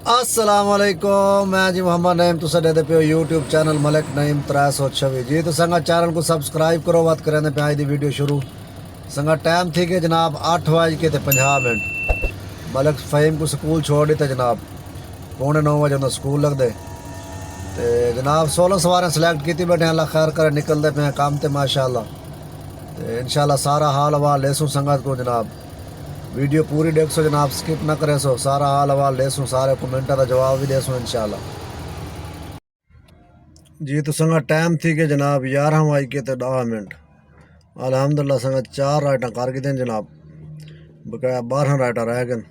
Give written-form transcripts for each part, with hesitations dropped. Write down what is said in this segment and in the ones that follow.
अस्सलाम वालेकुम। मैं जी मोहम्मद नईम तुसा दे पे यूट्यूब चैनल मलिक नईम 326 जी। तो संगा चैनल को सब्सक्राइब करो। बात करें पे आज दी वीडियो शुरू। संगा टाइम थी कि जनाब 8:50 मलिक फ़हीम को स्कूल छोड़ दी जनाब 8:45 उन्हें स्कूल लगते। तो जनाब 16 सवारें सिलेक्ट की बैठे अल्लाह खैर करे निकलते पे काम ते माशाअल्लाह। तो इंशाअल्लाह सारा हाल हवाल लेसूँ संगत को जनाब वीडियो पूरी देखो जनाब, स्किप ना करे सो। सारा हाल हवाल लेसूँ, सारे कमेंटा का जवाब भी देसूँ इंशाल्लाह जी। तो संगा टाइम थी कि जनाब 11:10 अल्हम्दुलिल्लाह संगा 4 राइटा कर गए जनाब, बकाया 12 राइटा रह गए।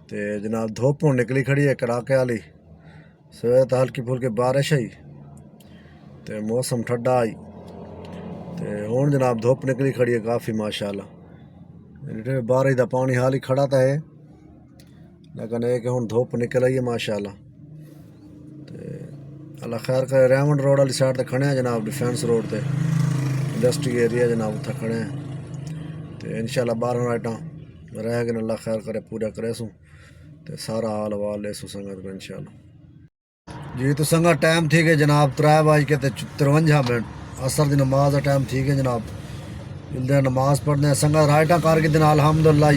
तो जनाब धुप निकली खड़ी है कड़ाके वाली। सवेरे तो हल्की फुल्की बारिश आई तो मौसम ठंडा आई। तो हुण जनाब धुप निकली खड़ी है काफ़ी माशाअल्लाह। बारिश का पानी हाल ही खड़ा था है, लेकिन एक हुण धुप निकल आई है माशाअल्लाह। तो अल्लाह खैर करे। रेमंड रोड वाली साइड ते खड़े हैं जनाब, डिफेंस रोड ते इंडस्ट्री एरिया जनाब, उत्थे खड़े हैं। तो इंशाअल्लाह 12 राइटा रह गए, अल्लाह खैर करे पूरा करे सूँ। तो सारा हाल हवाल ले सूँ संगत को इंशाअल्लाह जी। तो संगा टाइम थी कि जनाब 3:53 असर की नमाज का टाइम थी कि जनाब जल्दी नमाज पढ़ने संगा राइटा कर के दिन अल्हम्दुलिल्लाह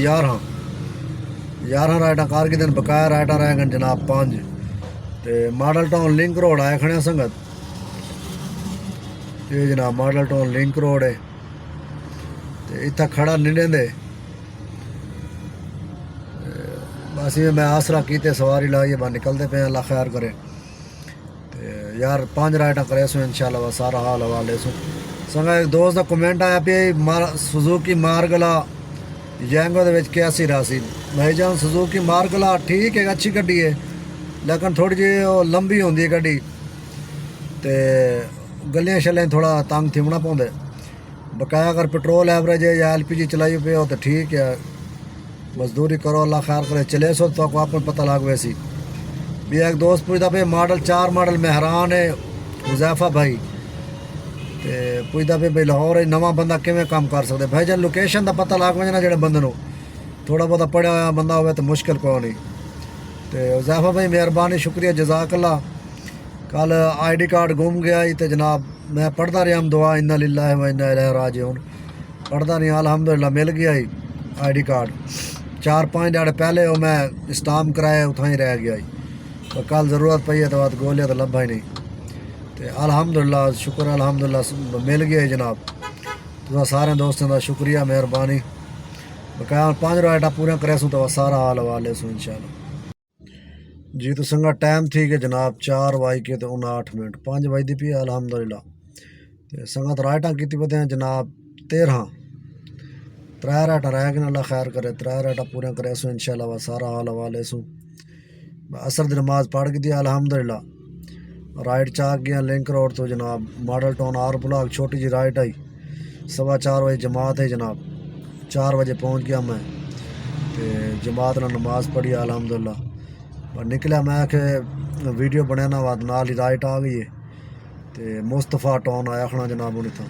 11 राइटा कर के दिन बकाया राइटा रह गए जनाब 5। तो मॉडल टाउन लिंक रोड आए खड़े संगत, ये जनाब मॉडल टाउन लिंक रोड है। तो इतना खड़ा नहीं दे बस ये मैं आसरा कीते सवारी लाई बस निकलते पे अल्लाह खैर करे। तो यार 5 राइटा करे सो इंशाल्लाह बस सारा हाल हवाल ले सो संगा। एक दोस्त का कमेंट आया पे सुजुकी मारगला जैंगो दे विच 81 रासी भाईजान। सुजुकी मारगला ठीक है, अच्छी गड्डी है, लेकिन थोड़ी जी लंबी होंदी है गड्डी। तो गलियां शलियां थोड़ा तंग थिमना पौंदे। बकाया अगर पेट्रोल एवरेज है या LPG चलाई पे हो तो ठीक है, मजदूरी करो अल्लाह खैर करे। चले सो तो आपको आपको पता लग वैसी भी। एक दोस्त पूछता पे मॉडल 4 मॉडल में हैरान है हुजैफा भाई। तो पूछता पे भाई लाहौर नवा बंदा किमें काम कर सकते भाई जन लोकेशन का पता लग वजना जो बंदे को थोड़ा बहुत पढ़िया हुआ बंदा हो तो मुश्किल को नहीं। तो हुजैफा भाई मेहरबानी शुक्रिया जज़ाकल्लाह। कल ID कार्ड गुम गया ही तो जनाब मैं पढ़ता रहा हम दुआ इन्ना लिल्लाहि व इन्ना इलैहि राजिऊन पढ़ता नहीं, अल्हम्दुलिल्लाह मिल गया ही ID कार्ड। 4-5 दिहाड़े पहले वो मैं स्टाम्प कराया उतना ही रह गया ही, तो कल ज़रूरत पई है तो बात गोलिया तो लभा ही नहीं। तो अल्हम्दुलिल्लाह शुक्र अल्हम्दुलिल्लाह मिल गया है जनाब। तो सारे दोस्तों का शुक्रिया मेहरबानी। बकाया 5 राइटा पूरा करे सूँ तो सारा हाल हवाले सूँ इंशाअल्लाह जी। तो संगा टाइम थी कि जनाब 4:59 5 बजती पी अल्हम्दुलिल्लाह। तो संगत राइटा की पते हैं जनाब 13 3 राइटा रह गए, अल्लाह खैर करे 3 राइटा पूरा करे सो इंशाअल्लाह बस सारा हाल हवाले सूँ। असर की नमाज पढ़ के दी अल्हम्दुलिल्लाह। राइट चाक गया लिंक रोड तो जनाब मॉडल टाउन आर ब्लॉक छोटी जी राइट आई। 4:15 बजे जमात है जनाब, 4 बजे पहुँच गया मैं। तो जमात ने नमाज पढ़ी अल्हम्दुलिल्लाह और निकला मैं कि वीडियो बनाना बाद नाल ही राइट आ गई है। तो मुस्तफ़ा टाउन आया खड़ा जनाब उन्हें था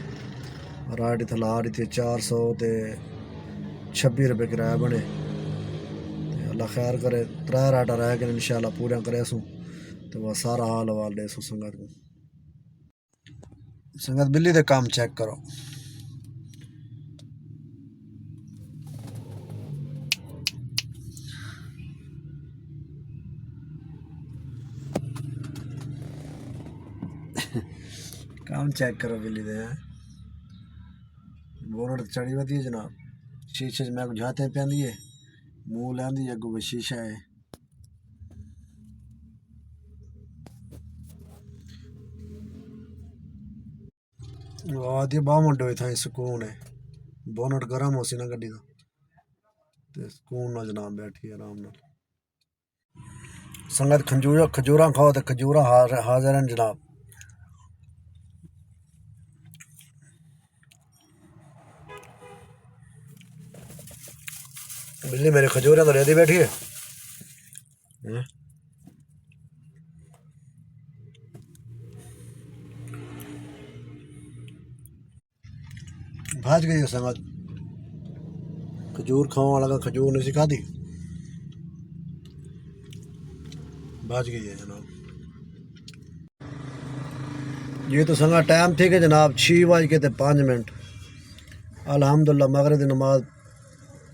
राइट इतना ला रही थी 426 रुपये किराया बने। तो अल्लाह खैर करे 3 राइटा रह गए इंशाअल्लाह पूरा करे सूँ। तो वह सारा हाल हवाल दे सूँ संगत को। संगत बिल्ली दे काम चेक करो। काम चेक करो बिल्ली दे बोनट चढ़ी वती है जनाब। शीशे च मैं झाते पैंदी है, मुँह लैंदी अगू शीशा है। आदि बाह मुंडे था सुकून है, बोनट गर्म हो सी ना गड्डी का तो सुकून ना जनाब बैठी आराम नाल। संगत खजूरा खाओ तो खजूरा हाजिर हैं जनाब। बिल्ली मेरे खजूरें तो लेती बैठी है। भाज गई है संगत, खजूर खाओ वाला का खजूर नहीं सिखा दी। بچ گئی ہے جناب. یہ تو سنگا ٹائم تھی کہ جناب 6:05. الحمدللہ مغرب دی نماز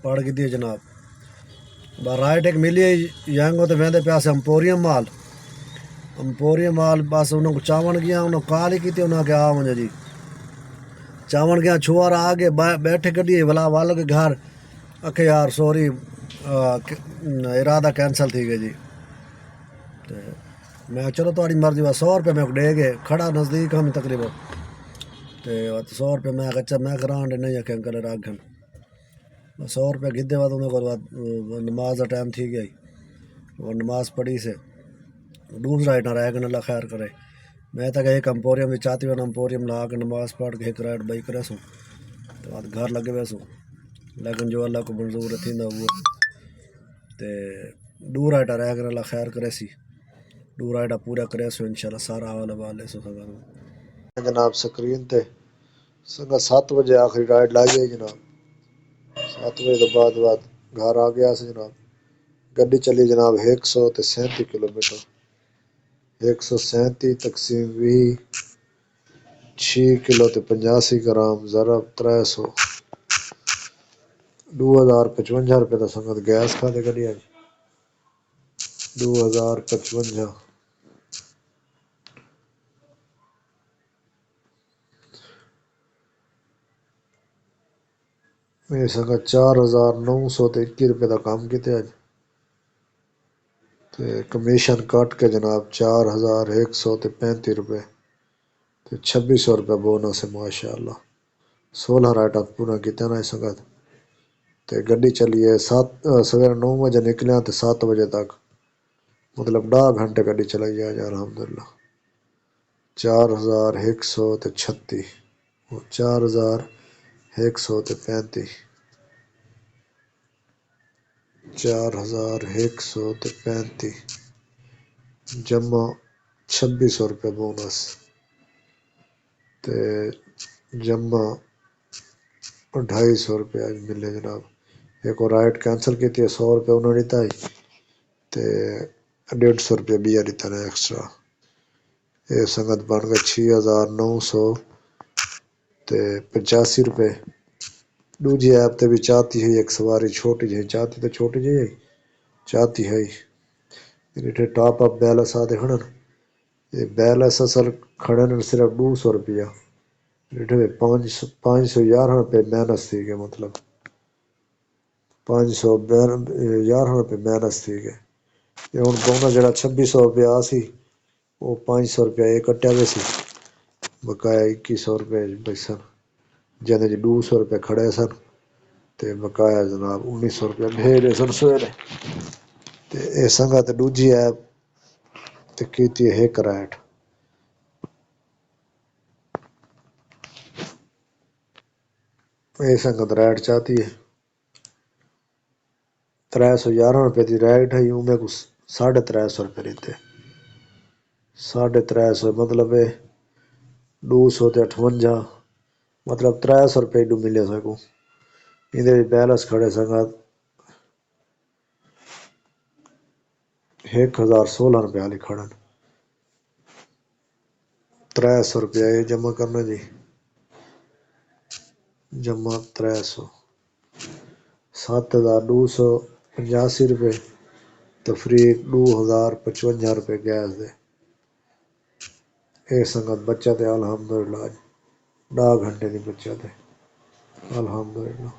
پڑھ کی دی جناب. رائٹ ایک ملی ینگو تو وہدے پیا سے امپوریم مال بس انہوں کو چاون گیا انہوں کال ہی کی تھی انہوں نے کہا مجھے جی چاون گیا چھوارا آگے بیٹھے گڈی ولا والو کے گھر اکھے یار سوری ارادہ کینسل تھی گئی جی. میں چلو تاری مرضی بس 100 روپے میں دے گئے کھڑا نزدیک ہم تقریباً تو 100 روپے میں اچھا میں کران نہیں کہ انکل راکھن 100 روپے گدے بعد انہیں کو نماز کا ٹائم تھی گئی اور نماز پڑھی سے دوسرا رائٹ نہ رہ گا اللہ خیر کرے. میں تک ایک امپوریم بھی چاہتی ہوں امپوریم لا کے نماز پڑھ کے ایک رائٹ بائی کرے سوں تو بعد گھر لگے ہوئے سوں لیکن جو اللہ کو منظور تھی نہ وہ تے دو رائٹا رہ گا اللہ خیر کرے سی دو رائٹا پورا کرے سو انشاءاللہ سارا حوالہ والے سو جناب سکرین تے سنگا 7 بجے آخری رائڈ لائی ہے جناب 7 بجے تو بعد گھر آ گیا سے جناب. گڈی چلی جناب 137 کلومیٹر 137 تقسیم 20 6 کلو تے 85 گرام ضرب 300 2055 روپے کا سنگت گیس کھا دے گڈی آج 2055 میرے سنگت 4921 روپے کا کام کیتے آج تے کمیشن کٹ کے جناب 4135 روپے تے 2600 روپے بونس ہے ماشاءاللہ 16 رائٹا پورا کیتے نا سنگت تے گڈی چلیے سویرے 9 بجے نکلے تے 7 بجے تک مطلب 10 گھنٹے گڈی چلائی آج الحمدللہ 4136 4135 4135 جمع 2600 روپے بونس تے جمع 250 روپے آج ملے جناب. ایک اور رائٹ کینسل کی تھی 100 روپے انہوں نے دیتا ہی تے 150 روپے بھی دیتا ہے ایکسٹرا. یہ سنگت بن گئے 6985 روپے. دوجی ایپ تے بھی چاہتی ہے ایک سواری چھوٹی جی چاہتی تو چھوٹی جی چاہتی ہے یہ ٹاپ اپ بیلنس آتے کھڑن یہ بیلنس اصل کھڑن صرف 200 روپیہ 511 روپے مائنس تھی گئے مطلب 511 روپے مائنس تھی گئے یہ ہوں پہنا جڑا 2600 روپیہ سی وہ 500 روپیہ یہ کٹیا گیا سی بقایا 2100 روپے بسن جہاں جی 200 روپے کھڑے سن تے بقایا جناب 1900 روپے بھیجے سن سویرے تے اے سنگا تے دوجی ایپ تے کیتی ہے ایک رائٹ اے سنگت رائٹ چاہتی ہے 311 روپے دی رائٹ ہے یوں میں کو 350 روپے لیتے 350 مطلب 258 مطلب 300 روپے ڈو ملے سکوں ادھر بیلنس کھڑے سنگت 1016 روپے والی کھڑن 300 روپیہ یہ جمع کرنا جی جمع 300 7285 روپے تفریق 2055 روپے گیس دے اے سنگت بچت ہے الحمدللہ 10 گھنٹے کی بچت ہے الحمدللہ.